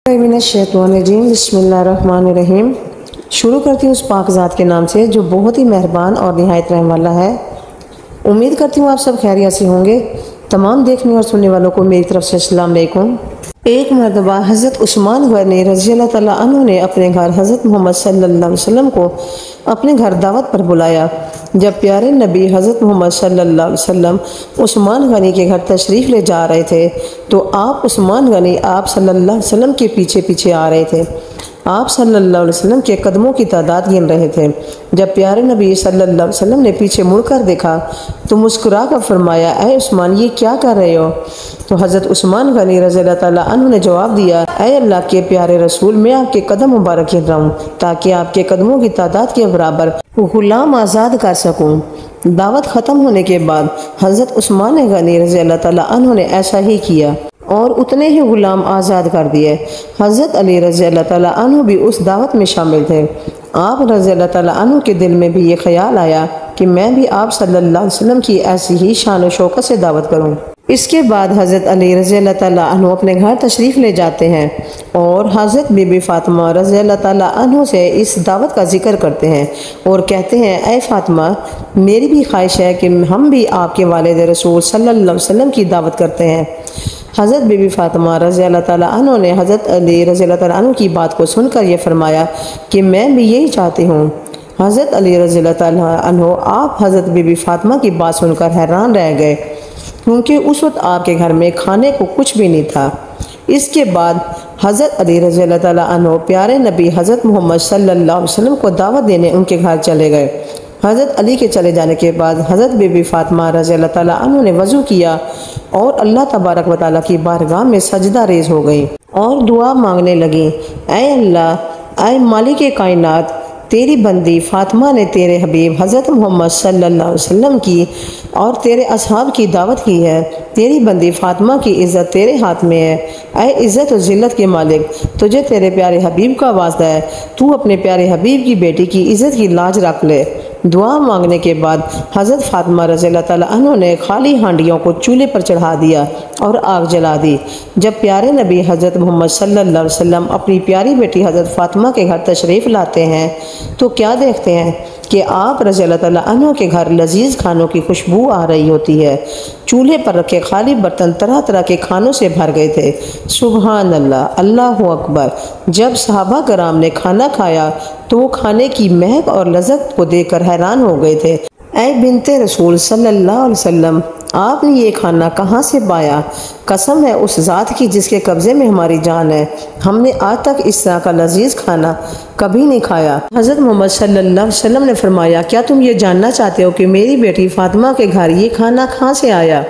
बिस्मिल्लाहिर्रहमानिर्रहीम। शुरू करती हूँ उस पाक ज़ात के नाम से जो बहुत ही मेहरबान और निहायत रहम वाला है। उम्मीद करती हूँ आप सब खैरियत से होंगे। तमाम देखने और सुनने वालों को मेरी तरफ से अस्सलाम वालेकुम। एक मरतबा हज़रत उस्मान गनी रज़ी अल्लाह तआला अन्हु ने अपने घर हज़रत मोहम्मद सल्लल्लाहु अलैहि वसल्लम को अपने घर दावत पर बुलाया। जब प्यारे नबी हज़रत मोहम्मद सल्लल्लाहु अलैहि वसल्लम उस्मान गनी के घर तशरीफ़ ले जा रहे थे तो आप उस्मान गनी आप सल्लल्लाहु अलैहि वसल्लम के पीछे पीछे आ रहे थे। आप सल्लल्लाहु अलैहि वसल्लम के कदमों की तादाद गिन रहे थे। जब प्यारे नबी सल्लल्लाहु अलैहि वसल्लम ने पीछे मुड़कर देखा तो मुस्कुरा कर फरमाया, ऐ उस्मान, ये क्या कर रहे हो? तो हज़रत उस्मान गनी रज़ी अल्लाह तआला अन्हु ने जवाब दिया, ऐ अल्लाह के प्यारे रसूल, मैं आपके कदम मुबारक गिन रहा हूँ ताकि आपके कदमों की तादाद के बराबर गुलाम आज़ाद कर सकूँ। दावत ख़त्म होने के बाद हज़रत उस्मान गनी रज़ी अल्लाह तआला अन्हु ने ऐसा ही किया और उतने ही गुलाम आज़ाद कर दिए। हज़रत अली रज़ी अल्लाह तआला अन्हु भी उस दावत में शामिल थे। आप रज़ी अल्लाह तआला अन्हु के दिल में भी ये ख्याल आया कि मैं भी आप सल्लल्लाहु अलैहि वसल्लम की ऐसी ही शान और शौकत से दावत करूं। इसके बाद हज़रत अली रज़ी अल्लाह तआला अन्हु अपने घर तशरीफ़ ले जाते हैं और हज़रत बीबी फ़ातिमा रज़ी अल्लाह तआला अन्हु से इस दावत का जिक्र करते हैं और कहते हैं, ऐ फ़ातिमा, मेरी भी ख्वाहिश है कि हम भी आपके वालिद रसूल सल्लल्लाहु अलैहि वसल्लम की दावत करते हैं। हज़रत बीबी फ़ातिमा रज़ी अल्लाह तआला अन्हु ने हज़रत अली रज़ी अल्लाह तआला अन्हु की बात को सुनकर ये फरमाया कि मैं भी यही चाहती हूँ। हज़रत अली रज़ी अल्लाह तआला अन्हु आप हज़रत बीबी फ़ातिमा की बात सुनकर हैरान रह गए क्योंकि उस वक्त आपके घर में खाने को कुछ भी नहीं था। इसके बाद हज़रत अली रज़ी अल्लाह तआला अन्हु प्यारे नबी हज़रत मोहम्मद सल्लल्लाहु अलैहि वसल्लम को दावत देने उनके घर चले गए। हज़रत अली के चले जाने के बाद हज़रत बीबी फ़ातिमा रज़ी अल्लाह तआला अन्हु ने वज़ू किया और अल्लाह तबारक व तआला की बारगाह में सजदा रेज़ हो गई और दुआ मांगने लगी, ऐ अल्लाह, ऐ मालिक कायनात, तेरी बंदी फ़ातिमा ने तेरे हबीब हज़रत मोहम्मद सल्लल्लाहु अलैहि वसल्लम की और तेरे असहाब की दावत की है। तेरी बंदी फ़ातिमा की इज़्ज़त तेरे हाथ में है। ऐ इज़्ज़त और ज़िल्लत के मालिक, तुझे तेरे प्यारे हबीब का वास्ता है, तू अपने प्यारे हबीब की बेटी की इज़्ज़त की लाज रख ले। दुआ मांगने के बाद हज़रत फ़ातिमा रज़ी अल्लाह तआला अन्हु ने खाली हांडियों को चूल्हे पर चढ़ा दिया और आग जला दी। जब प्यारे नबी हज़रत मोहम्मद सल्लल्लाहु अलैहि वसल्लम अपनी प्यारी बेटी हज़रत फ़ातिमा के घर तशरीफ़ लाते हैं तो क्या देखते हैं कि आप रज़ी अल्लाह तआला अन्हु के घर लजीज़ खानों की खुशबू आ रही होती है। चूल्हे पर रखे खाली बर्तन तरह तरह के खानों से भर गए थे। सुबहान अल्लाह, अल्लाहु अकबर। जब सहाबा कराम ने खाना खाया तो वो खाने की महक और लज़्ज़त को देखकर हैरान हो गए थे। ऐ बिनते रसूल सल्लल्लाहु अलैहि वसल्लम, आपने ये खाना कहाँ से पाया? कसम है उस ज़ात की जिसके कब्ज़े में हमारी जान है, हमने आज तक इस तरह का लजीज़ खाना कभी नहीं खाया। हज़रत मोहम्मद सल्लल्लाहु अलैहि वसल्लम ने फरमाया, क्या तुम ये जानना चाहते हो कि मेरी बेटी फ़ातिमा के घर ये खाना कहाँ से आया?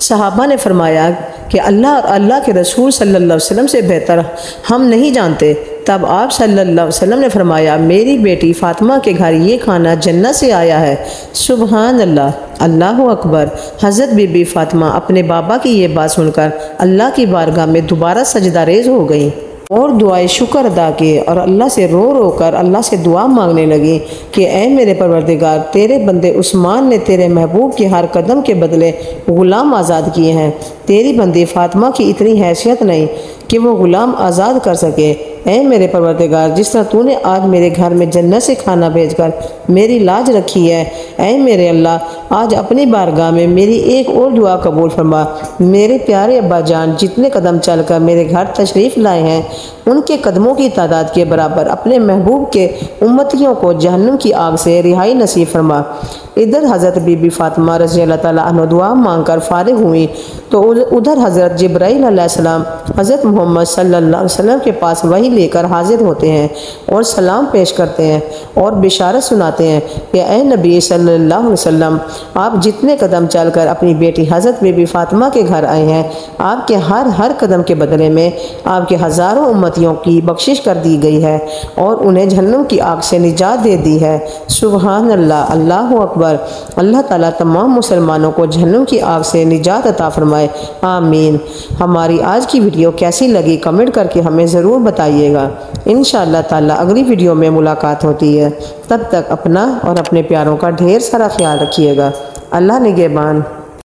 सहाबा ने फरमाया कि अल्लाह और अल्लाह के रसूल सल्लल्लाहु अलैहि वसल्लम से बेहतर हम नहीं जानते। तब आप सल्लल्लाहु अलैहि वसल्लम ने फरमाया, मेरी बेटी फ़ातिमा के घर ये खाना जन्नत से आया है। सुबहान अल्लाह, अल्लाहु अकबर। हज़रत बीबी फ़ातिमा अपने बाबा की ये बात सुनकर अल्लाह की बारगाह में दोबारा सजदा रेज़ हो गई और दुआए शुक्र अदा किए और अल्लाह से रो रो कर अल्लाह से दुआ मांगने लगी कि ऐ मेरे परवरदिगार, तेरे बंदे उस्मान ने तेरे महबूब के हर कदम के बदले ग़ुलाम आज़ाद किए हैं। तेरी बंदी फ़ातिमा की इतनी हैसियत नहीं कि वो ग़ुलाम आज़ाद कर सके। ऐ मेरे परवरदिगार, जिस तरह तूने आज मेरे घर में जन्नत से खाना भेजकर मेरी लाज रखी है, ऐ मेरे अल्लाह, आज अपनी बारगाह में मेरी एक और दुआ कबूल फरमा। मेरे प्यारे अब्बा जान जितने कदम चलकर मेरे घर तशरीफ़ लाए हैं उनके कदमों की तादाद के बराबर अपने महबूब के उम्मतियों को जहन्नम की आग से रिहाई नसीब फरमा। इधर हज़रत बीबी फ़ातिमा रज़ी अल्लाह तआला अन्हा दुआ मांगकर फारिग हुई तो उधर हज़रत जिब्राईल अलैहिस्सलाम हज़रत मोहम्मद सल्लल्लाहु अलैहि वसल्लम के पास वही लेकर हाजिर होते हैं और सलाम पेश करते हैं और बिशारत सुनाते हैं कि ऐ नबी सल्लल्लाहु अलैहि वसल्लम, आप जितने कदम चलकर अपनी बेटी हज़रत बीबी फ़ातिमा के घर आए हैं, आपके हर कदम के बदले में आपके हज़ारों उम्मतियों की बख्शिश कर दी गई है और उन्हें जहन्नम की आग से निजात दे दी है। सुबहान अल्लाह, अल्लाहु अकबर। अल्लाह ताला तमाम मुसलमानों को जहन्नम की आग से निजात अता फरमाए, आमीन। हमारी आज की वीडियो कैसी लगी कमेंट करके हमें ज़रूर बताइएगा। इंशाअल्लाह ताला अगली वीडियो में मुलाकात होती है। तब तक अपना और अपने प्यारों का ढेर सारा ख्याल रखिएगा। अल्लाह निगहबान।